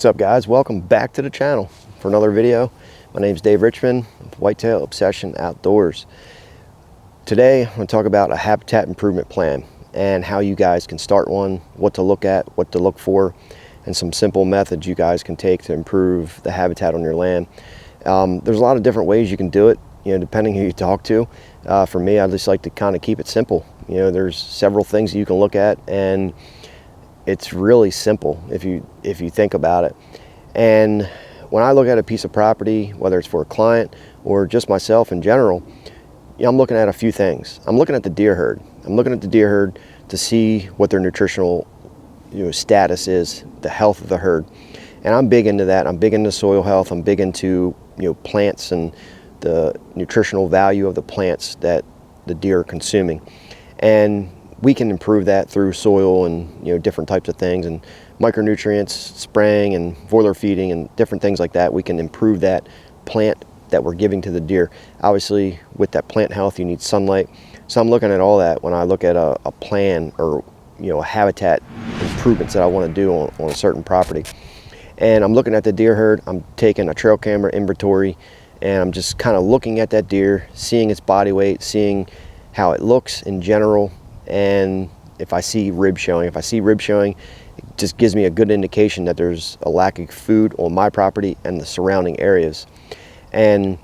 What's up, guys? Welcome back to the channel for another video. My name's Dave Richmond with Whitetail Obsession Outdoors. Today I'm going to talk about a habitat improvement plan and how you guys can start one, what to look at, what to look for, and some simple methods you guys can take to improve the habitat on your land. There's a lot of different ways you can do it, depending who you talk to. For me, I just like to kind of keep it simple. There's several things you can look at, and it's really simple if you think about it. And when I look at a piece of property, whether it's for a client or just myself in general, I'm looking at a few things. I'm looking at the deer herd. I'm looking at the deer herd to see what their nutritional status is, the health of the herd. And I'm big into that. I'm big into soil health. I'm big into plants and the nutritional value of the plants that the deer are consuming. And we can improve that through soil and different types of things, and micronutrients, spraying and broiler feeding and different things like that. We can improve that plant that we're giving to the deer. Obviously, with that plant health, you need sunlight. So I'm looking at all that when I look at a plan or a habitat improvements that I want to do on a certain property. And I'm looking at the deer herd. I'm taking a trail camera inventory, and I'm just kind of looking at that deer, seeing its body weight, seeing how it looks in general. And if I see rib showing, it just gives me a good indication that there's a lack of food on my property and the surrounding areas. And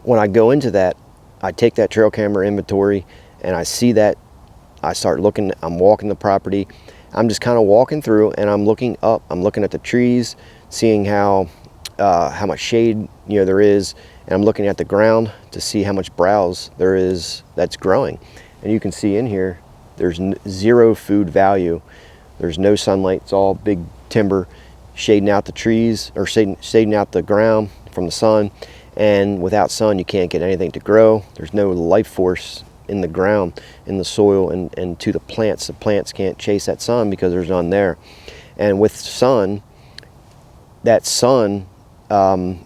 when I go into that, I take that trail camera inventory and I see that, I start looking, I'm walking the property. I'm just kind of walking through and I'm looking up, I'm looking at the trees, seeing how much shade there is, and I'm looking at the ground to see how much browse there is that's growing. And you can see in here, there's zero food value. There's no sunlight. It's all big timber shading out the trees or shading out the ground from the sun. And without sun, you can't get anything to grow. There's no life force in the ground, in the soil, and to the plants. The plants can't chase that sun because there's none there. And with sun, that sun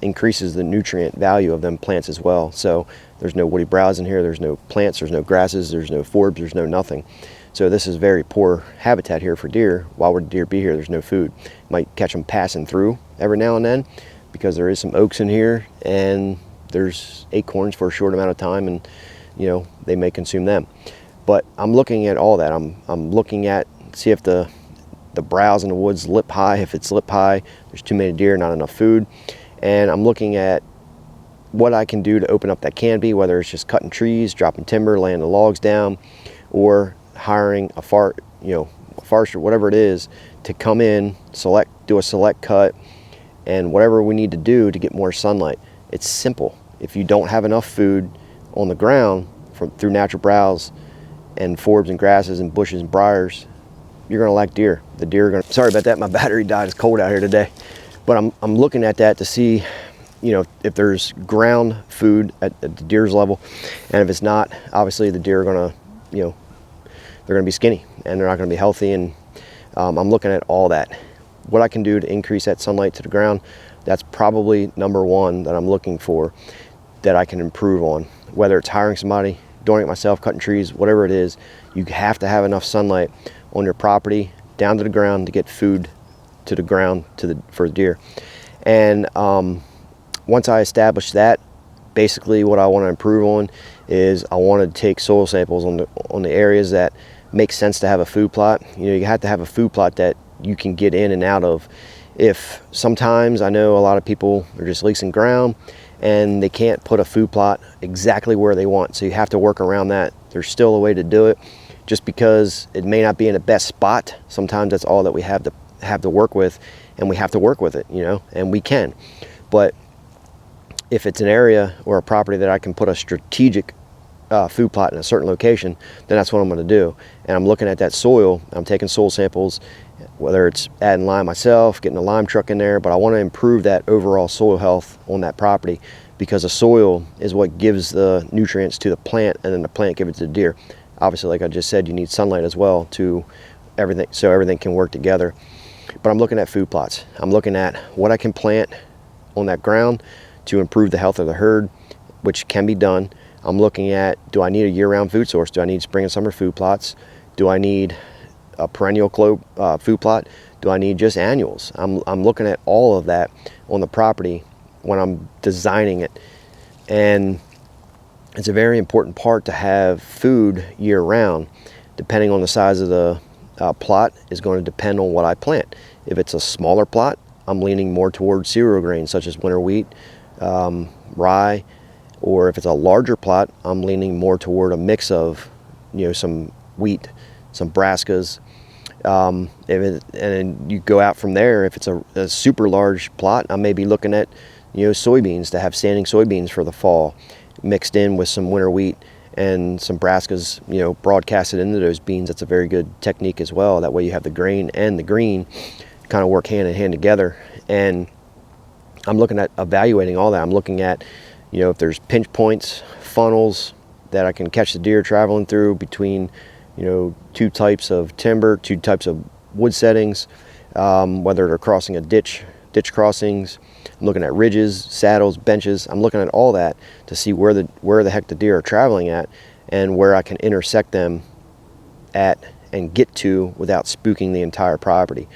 increases the nutrient value of them plants as well. So there's no woody browse in here, there's no plants, there's no grasses, there's no forbs, there's no nothing. So this is very poor habitat here for deer. Why would deer be here? There's no food. Might catch them passing through every now and then because there is some oaks in here and there's acorns for a short amount of time, and they may consume them. But I'm looking at all that. I'm looking at, see if the browse in the woods lip high. If it's lip high, there's too many deer, not enough food. And I'm looking at what I can do to open up that canopy, whether it's just cutting trees, dropping timber, laying the logs down, or hiring a forester, whatever it is, to come in, do a select cut, and whatever we need to do to get more sunlight. It's simple. If you don't have enough food on the ground through natural browse and forbs and grasses and bushes and briars, you're gonna lack deer. The deer are gonna, sorry about that, my battery died. It's cold out here today. But I'm looking at that to see if there's ground food at the deer's level, and if it's not, obviously the deer are gonna they're gonna be skinny and they're not gonna be healthy. And I'm looking at all that, what I can do to increase that sunlight to the ground. That's probably number one that I'm looking for, that I can improve on. Whether it's hiring somebody, doing it myself, cutting trees, whatever it is, you have to have enough sunlight on your property down to the ground to get food to the ground for the deer. And once I establish that, basically what I want to improve on is I want to take soil samples on the areas that make sense to have a food plot. You have to have a food plot that you can get in and out of. If sometimes I know a lot of people are just leasing ground and they can't put a food plot exactly where they want, so you have to work around that. There's still a way to do it, just because it may not be in the best spot. Sometimes that's all that we have to work with, and we have to work with it, and we can. But if it's an area or a property that I can put a strategic food plot in a certain location, then that's what I'm going to do. And I'm looking at that soil. I'm taking soil samples, whether it's adding lime myself, getting a lime truck in there, but I want to improve that overall soil health on that property, because the soil is what gives the nutrients to the plant, and then the plant gives it to the deer. Obviously, like I just said, you need sunlight as well to everything, so everything can work together. But I'm looking at food plots. I'm looking at what I can plant on that ground to improve the health of the herd, which can be done. I'm looking at, do I need a year-round food source? Do I need spring and summer food plots? Do I need a perennial food plot? Do I need just annuals? I'm looking at all of that on the property when I'm designing it. And it's a very important part to have food year round. Depending on the size of the plot is going to depend on what I plant. If it's a smaller plot, I'm leaning more towards cereal grains such as winter wheat, rye, or if it's a larger plot, I'm leaning more toward a mix of, some wheat, some brassicas. And you go out from there. If it's a super large plot, I may be looking at, soybeans, to have standing soybeans for the fall, mixed in with some winter wheat and some brassicas, broadcasted into those beans. That's a very good technique as well. That way you have the grain and the green kind of work hand in hand together. And I'm looking at evaluating all that. I'm looking at, if there's pinch points, funnels that I can catch the deer traveling through between, two types of timber, two types of wood settings, whether they're crossing a ditch crossings. I'm looking at ridges, saddles, benches. I'm looking at all that to see where the heck the deer are traveling at and where I can intersect them at and get to without spooking the entire property.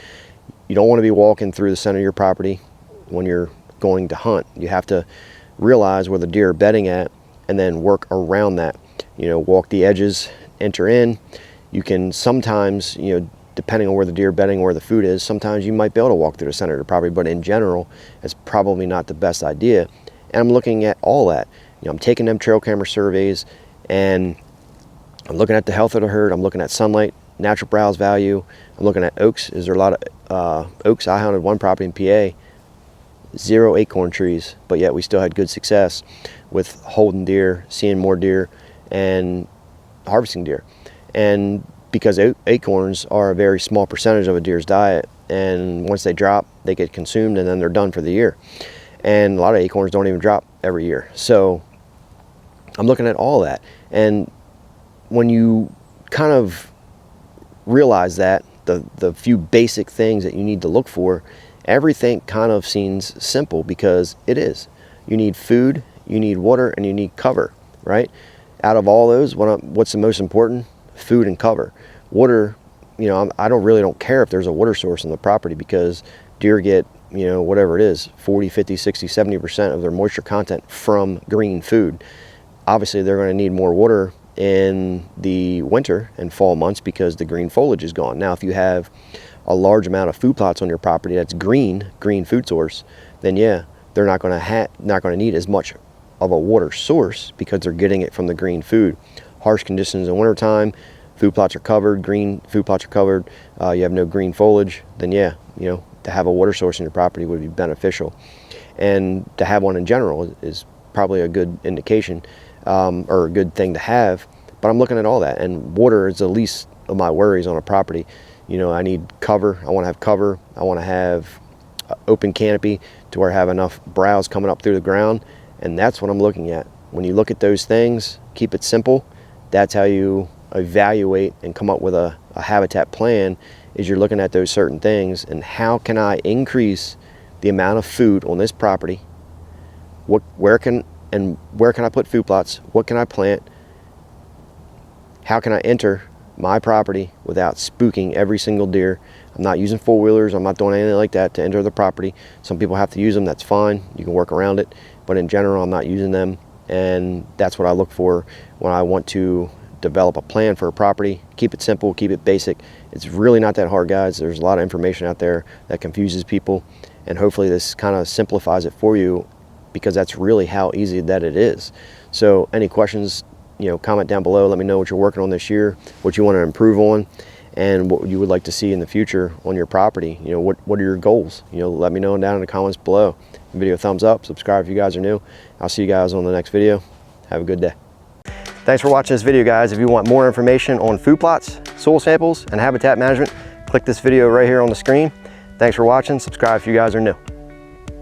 You don't want to be walking through the center of your property when you're going to hunt. You have to realize where the deer are bedding at and then work around that. Walk the edges, enter in. You can sometimes, depending on where the deer are bedding, where the food is, sometimes you might be able to walk through the center of the property, but in general, it's probably not the best idea. And I'm looking at all that. I'm taking them trail camera surveys, and I'm looking at the health of the herd. I'm looking at sunlight, natural browse value. I'm looking at oaks. Is there a lot of oaks? I hunted one property in PA, 0 acorn trees, but yet we still had good success with holding deer, seeing more deer, and harvesting deer. And because acorns are a very small percentage of a deer's diet, and once they drop, they get consumed and then they're done for the year. And a lot of acorns don't even drop every year. So I'm looking at all that. And when you kind of realize that, the few basic things that you need to look for, everything kind of seems simple, because it is. You need food, you need water, and you need cover, right? Out of all those, what's the most important? Food and cover. Water, I really don't care if there's a water source on the property, because deer get, whatever it is, 40, 50, 60, 70% of their moisture content from green food. Obviously, they're going to need more water in the winter and fall months because the green foliage is gone. Now, if you have a large amount of food plots on your property that's green food source, then yeah, they're not going to need as much of a water source because they're getting it from the green food. Harsh conditions in wintertime, food plots are covered, green food plots are covered, you have no green foliage, then yeah, to have a water source in your property would be beneficial. And to have one in general is probably a good indication, or a good thing to have. But I'm looking at all that, and water is the least of my worries on a property. I need cover. I want to have cover. I want to have open canopy to where I have enough browse coming up through the ground, and that's what I'm looking at. When you look at those things, keep it simple. That's how you evaluate and come up with a habitat plan, is you're looking at those certain things, and how can I increase the amount of food on this property? Where can I put food plots? What can I plant? How can I enter my property without spooking every single deer? I'm not using four-wheelers. I'm not doing anything like that to enter the property. Some people have to use them. That's fine. You can work around it. But in general, I'm not using them. And that's what I look for when I want to develop a plan for a property. Keep it simple, keep it basic. It's really not that hard, guys. There's a lot of information out there that confuses people, and hopefully this kind of simplifies it for you, because that's really how easy that it is. So any questions, comment down below. Let me know what you're working on this year, what you want to improve on, and what you would like to see in the future on your property. What are your goals? Let me know down in the comments below. Video thumbs up, subscribe if you guys are new. I'll see you guys on the next video. Have a good day. Thanks for watching this video, guys. If you want more information on food plots, soil samples, and habitat management, click this video right here on the screen. Thanks for watching. Subscribe if you guys are new.